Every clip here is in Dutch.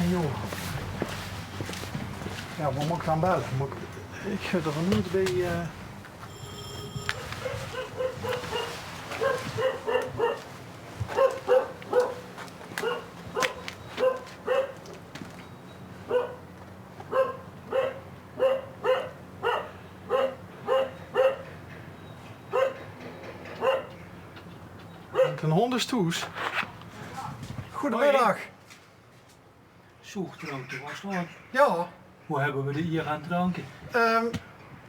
En Johan. Ja, wat moet ik dan bellen? Ik ga er niet bij... Een hondenstoes. Goedemiddag. Zoegdrank te waslaan. Ja. Hoe hebben we dit hier aan dranken?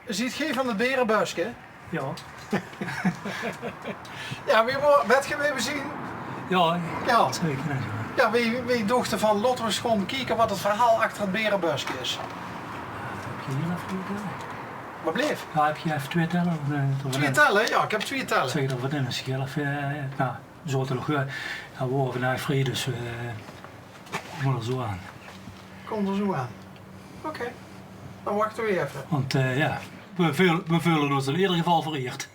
Ziet geen van het berenbuisje? Ja. Ja, wat gaan we even zien? Ja, Ja. zeker. Ja, wie dochter van Lotte was gewoon kijken wat het verhaal achter het berenbuisje is. Heb je hier even twee tellen? Wat bleef? Ja, heb je even twee tellen? Twee tellen? Ja, ik heb twee tellen. Zeg dat wat in is, zelf. Nou, zo te nog. Ja, we worden vandaag vrij, dus kom er zo aan. Kom er zo aan. Oké. Dan wachten we even. Want ja, we voelen ons in ieder geval vereerd.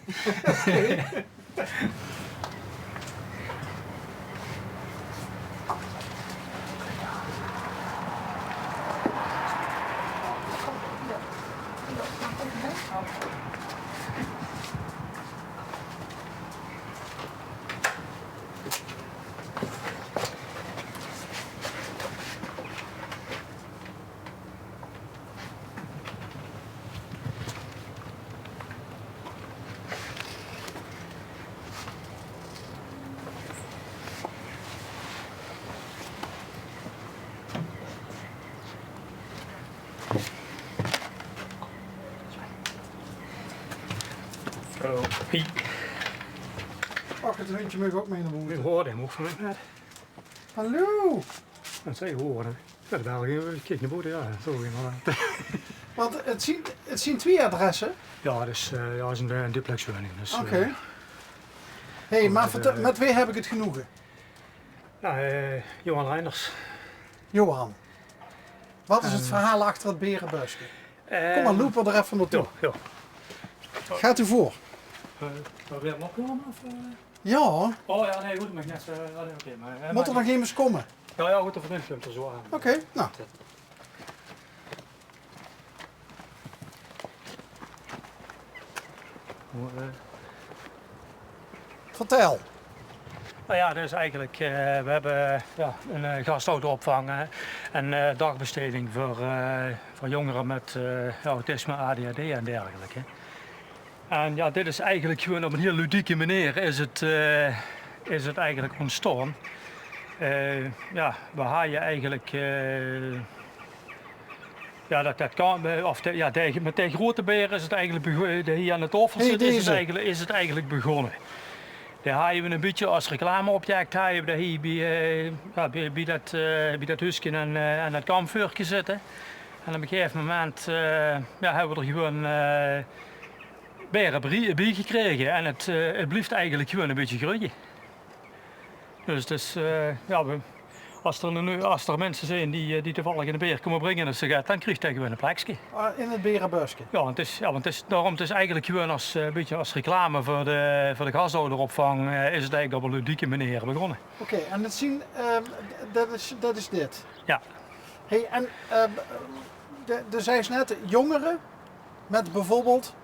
Oh, hey. Ach, het hondje mag ook mee naar Ik boven. hoorde hem ook van net. Hallo. Dat zei horen. Ja, dat wel een kijk naar boven, ja, zo inderdaad. Want het zien twee adressen. Ja, dus ja, het is een duplexwoning. Dus, Oké. Hé, maar met wie heb ik het genoegen? Johan Reinders. Johan. Wat is het verhaal achter het berenbuisje? Kom maar, lopen er even naartoe. Ja. Gaat u voor? Wil je hem opkomen? Of, Ja. Oh ja, nee, goed, maar net. Oké, maar. Moet er nog iemand komen? Ja, goed, of een filmt er zo aan. Oké, nou. Vertel. Nou ja, dus eigenlijk, we hebben een gastouderopvang en dagbesteding voor jongeren met autisme, ADHD en dergelijke. En ja, dit is eigenlijk gewoon op een heel ludieke manier is het eigenlijk ontstaan. Ja, we haaien eigenlijk, ja, dat kan, of met de grote beren is het eigenlijk hier aan het tafel zit, is het eigenlijk begonnen. Daar haaien we een beetje als reclameobject haaien we hier bij dat huisje en dat kampvuurtje zitten. En op een gegeven moment hebben we er gewoon beren bij gekregen en het blijft eigenlijk gewoon een beetje groeien. Dus ja, als er mensen zijn die toevallig een beer komen brengen of zo gaat, dan krijgt hij gewoon een plekje. In het berenbuisje? Ja, want het is eigenlijk gewoon een beetje als reclame voor de gashouderopvang is het eigenlijk op een ludieke manier begonnen. Oké, en het zien, dat is dit? Ja. Hey, en er zijn net jongeren met bijvoorbeeld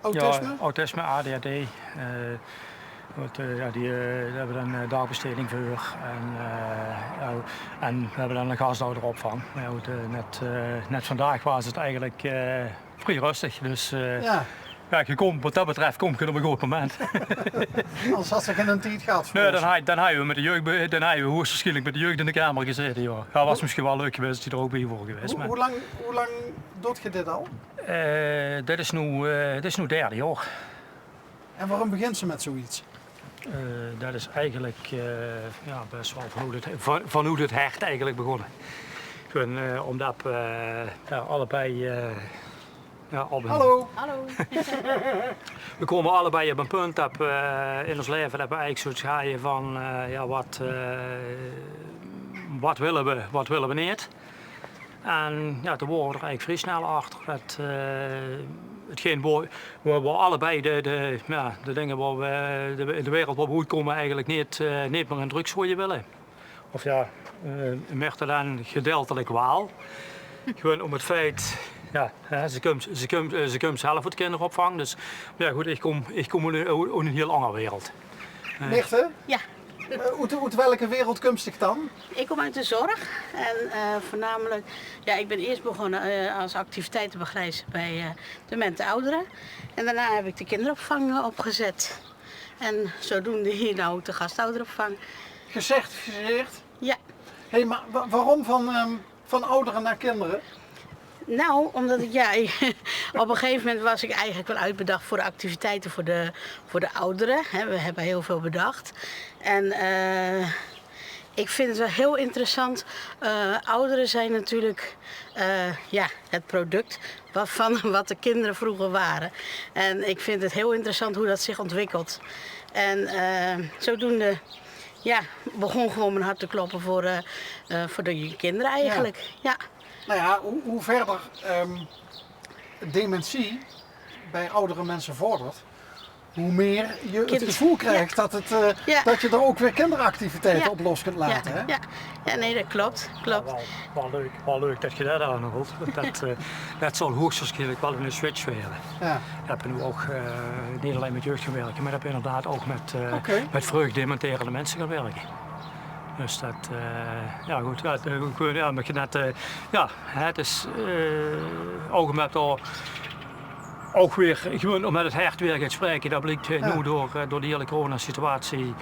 autisme? Ja, autisme, ADHD. Die hebben dan dagbesteding voor en we hebben dan een gashouderopvang. Maar net vandaag was het eigenlijk vrij rustig, dus ja, wat dat betreft kom je op een goed moment. Anders had ze geen tijd gehad. Nee, dan hebben we met de jeugd, dan hebben we hoogstwaarschijnlijk met de jeugd in de kamer gezeten. Ja. Dat was misschien wel leuk geweest als die er ook bij voor geweest. Hoe lang doet je dit al? Dit is nu derde jaar. En waarom begint ze met zoiets? Dat is eigenlijk best wel van hoe het hecht eigenlijk begonnen. Gewoon omdat allebei... Hallo! Hallo! We komen allebei op een punt dat in ons leven dat we eigenlijk zoiets gaan van wat willen we niet. En ja, toen worden we er eigenlijk vrij snel achter dat hetgeen waar we allebei de dingen waar we de wereld waar we uitkomen eigenlijk niet meer in drugsgooien willen. of ja, Mechelen gedeeltelijk Waal. Gewoon om het feit, ja, ze komt zelf voor de kinderopvang. Dus ja goed, ik kom uit een heel andere wereld. Merte? Ja. Uit welke wereld komst ik dan? Ik kom uit de zorg en voornamelijk, ja, ik ben eerst begonnen als activiteitenbegeleider bij demente ouderen. En daarna heb ik de kinderopvang opgezet. En zodoende hier nou de gastouderopvang. Gecertificeerd? Ja. Hey, maar waarom van ouderen naar kinderen? Nou, omdat ik, ja, op een gegeven moment was ik eigenlijk wel uitbedacht voor de activiteiten voor de ouderen. We hebben heel veel bedacht. En ik vind het wel heel interessant. Ouderen zijn natuurlijk ja, het product van wat de kinderen vroeger waren. En ik vind het heel interessant hoe dat zich ontwikkelt. En zodoende ja, begon gewoon mijn hart te kloppen voor de kinderen eigenlijk. Ja. Nou ja, hoe verder dementie bij oudere mensen vordert, hoe meer je het gevoel krijgt dat je er ook weer kinderactiviteiten op los kunt laten. Hè? Ja, nee, dat klopt. Ja, wel leuk dat je dat aanholt. Dat zal hoogstwaarschijnlijk wel in de switch spelen. Ja. Dat hebben we ook niet alleen met jeugd gaan werken, maar dat hebben we inderdaad ook met vreugdementerende mensen gaan werken. Dus dat, ja goed, het is ook met ook weer gewoon om met het hart weer gaan spreken. Dat blijkt nu door die hele coronasituatie.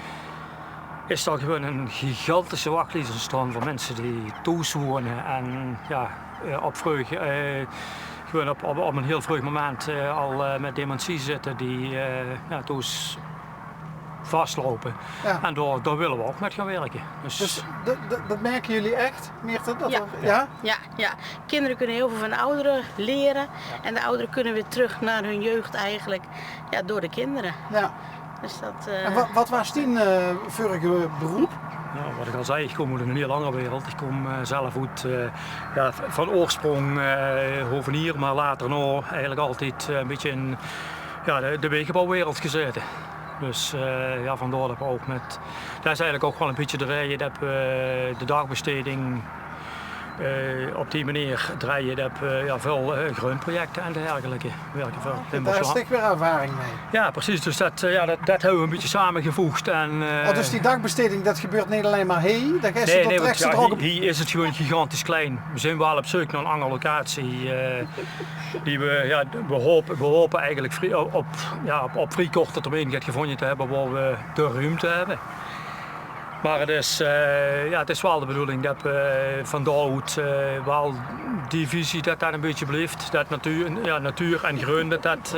Is er gewoon een gigantische wachtlijst ontstaan voor mensen die thuis wonen en ja, op vreugde, gewoon op een heel vroeg moment al met dementie zitten die ja, thuis vastlopen. Ja. En daar willen we ook met gaan werken. Dus dat merken jullie echt, Meerte? Ja. Kinderen kunnen heel veel van de ouderen leren. Ja. En de ouderen kunnen weer terug naar hun jeugd eigenlijk door de kinderen. Ja. Dus dat, En wat was die vorige beroep? Nou, wat ik al zei, ik kom uit een heel andere wereld. Ik kom zelf uit van oorsprong hovenier, maar later nog eigenlijk altijd een beetje in de wegenbouwwereld gezeten. Dus ja, vandaar dat we ook dat is eigenlijk ook wel een beetje de reden dat we de dagbesteding op die manier draaien. Dat we veel groenprojecten en dergelijke werken voor Daar is echt weer ervaring mee. Ja, precies. Dus dat hebben we een beetje samengevoegd. En, dus die dagbesteding, dat gebeurt niet alleen maar hier? Hier is het gewoon gigantisch klein. We zijn wel op zoek naar een andere locatie. Die we hopen eigenlijk op vrij korte termijn gaat gevonden te hebben waar we de ruimte hebben. Maar het is wel de bedoeling dat we van daaruit wel die visie dat een beetje blijft. Dat natuur en groen, dat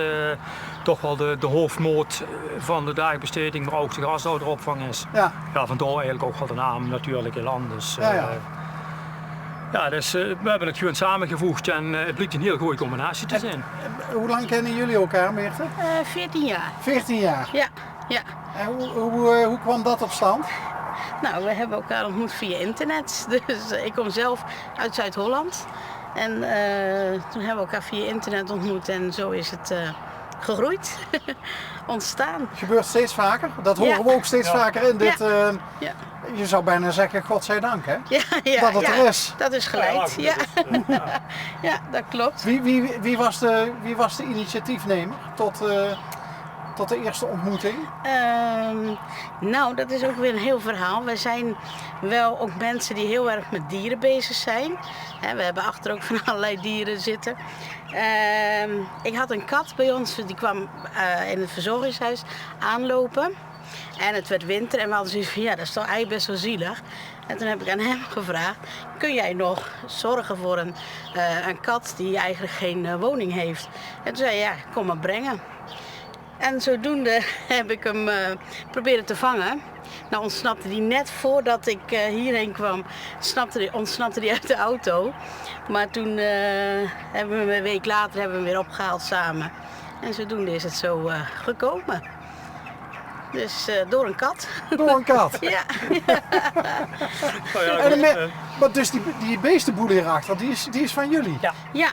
toch wel de hoofdmoot van de dagbesteding, maar ook de gastouderopvang is. Ja, vandaar eigenlijk ook wel de naam Natuurlijke Land. Dus, dus we hebben het gewoon samengevoegd en het blijkt een heel goede combinatie te zijn. Hoe lang kennen jullie elkaar, Meerte? 14 jaar. 14 jaar? Ja. En hoe kwam dat op stand? Nou, we hebben elkaar ontmoet via internet. Dus ik kom zelf uit Zuid-Holland. En toen hebben we elkaar via internet ontmoet en zo is het gegroeid, ontstaan. Het gebeurt steeds vaker. Dat horen we ook steeds vaker in dit. Je zou bijna zeggen, godzijdank, hè? Dat het er is. Dat is gelijk. Ja, dat klopt. Wie was de initiatiefnemer tot de eerste ontmoeting? Nou, dat is ook weer een heel verhaal. Wij zijn wel ook mensen die heel erg met dieren bezig zijn. We hebben achter ook van allerlei dieren zitten. Ik had een kat bij ons, die kwam in het verzorgingshuis aanlopen. En het werd winter en we hadden zoiets van, dat is toch eigenlijk best wel zielig. En toen heb ik aan hem gevraagd, kun jij nog zorgen voor een kat die eigenlijk geen woning heeft? En toen zei hij, kom maar brengen. En zodoende heb ik hem proberen te vangen. Nou ontsnapte hij net voordat ik hierheen kwam, ontsnapte hij uit de auto. Maar toen hebben we hem een week later weer opgehaald samen. En zodoende is het zo gekomen. Dus door een kat. Door een kat? Ja. Maar dus die beestenboel hierachter, die is van jullie? Ja.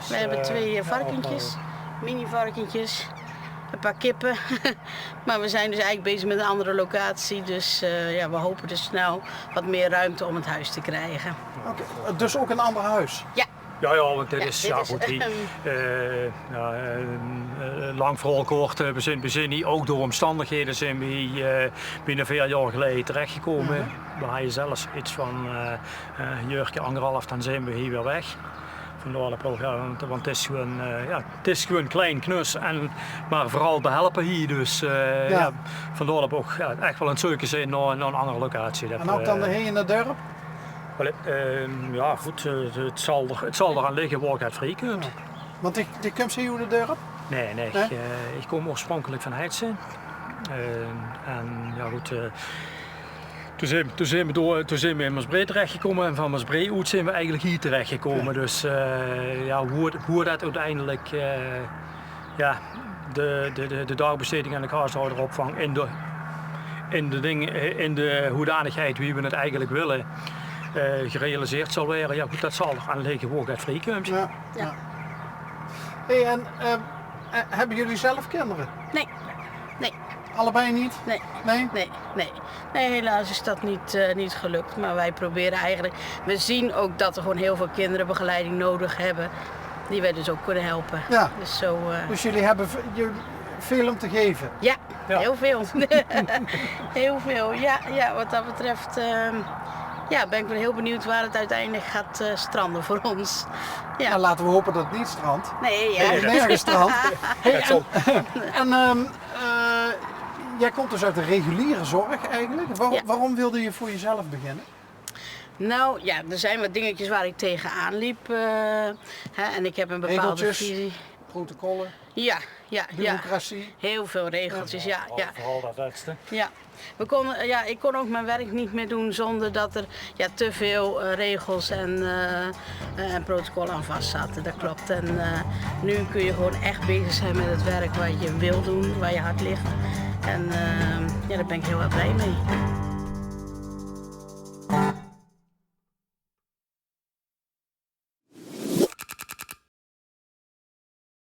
We hebben 2 varkentjes, mini-varkentjes. een paar kippen. Maar we zijn dus eigenlijk bezig met een andere locatie. Dus we hopen dus snel wat meer ruimte om het huis te krijgen. Oké, dus ook een ander huis? Ja. Ja, want dit is, lang verhaal kort, we zijn hier ook door omstandigheden zijn we hier binnen 4 jaar geleden terechtgekomen. We hadden zelfs iets van een jurkje, 1,5, dan zijn we hier weer weg. Vandaar dat want het is gewoon klein, knus, maar vooral behelpen hier. Dus vandaar dat we ook echt wel aan het zoeken zijn naar een andere locatie. En ook dan heen in het dorp? Ja goed, het zal eraan liggen waar je het vrij kunt. Ja. Want die komt hier in het dorp? Nee? Ik kom oorspronkelijk van Heidsen. En ja goed, toen zijn we in Maasbree terechtgekomen en van Maasbree uit zijn we eigenlijk hier terechtgekomen. Ja. Dus hoe dat uiteindelijk de dagbesteding en de gastouderopvang in de hoedanigheid wie we het eigenlijk willen gerealiseerd zal worden, ja goed, dat zal er aan liggen waar het vrij komt. Ja. Hey, en hebben jullie zelf kinderen? Nee. Allebei niet? Nee, helaas is dat niet gelukt. Maar wij proberen eigenlijk, we zien ook dat er gewoon heel veel kinderen begeleiding nodig hebben. Die wij dus ook kunnen helpen. Ja. Dus jullie hebben veel om te geven? Ja. Heel veel. Heel veel, ja, wat dat betreft ben ik wel heel benieuwd waar het uiteindelijk gaat stranden voor ons. Ja. Nou, laten we hopen dat het niet strandt. Nee, ja. Nergens strandt. Hey, jij komt dus uit de reguliere zorg eigenlijk. Waarom wilde je voor jezelf beginnen? Nou ja, er zijn wat dingetjes waar ik tegenaan liep. En ik heb een bepaalde visie. Protocollen? Ja. Bureaucratie? Heel veel regeltjes, ja. Vooral dat laatste. Ja. Ik kon ook mijn werk niet meer doen zonder dat er te veel regels en protocollen aan vast zaten. Dat klopt. En nu kun je gewoon echt bezig zijn met het werk wat je wil doen, waar je hart ligt. En daar ben ik heel erg blij mee.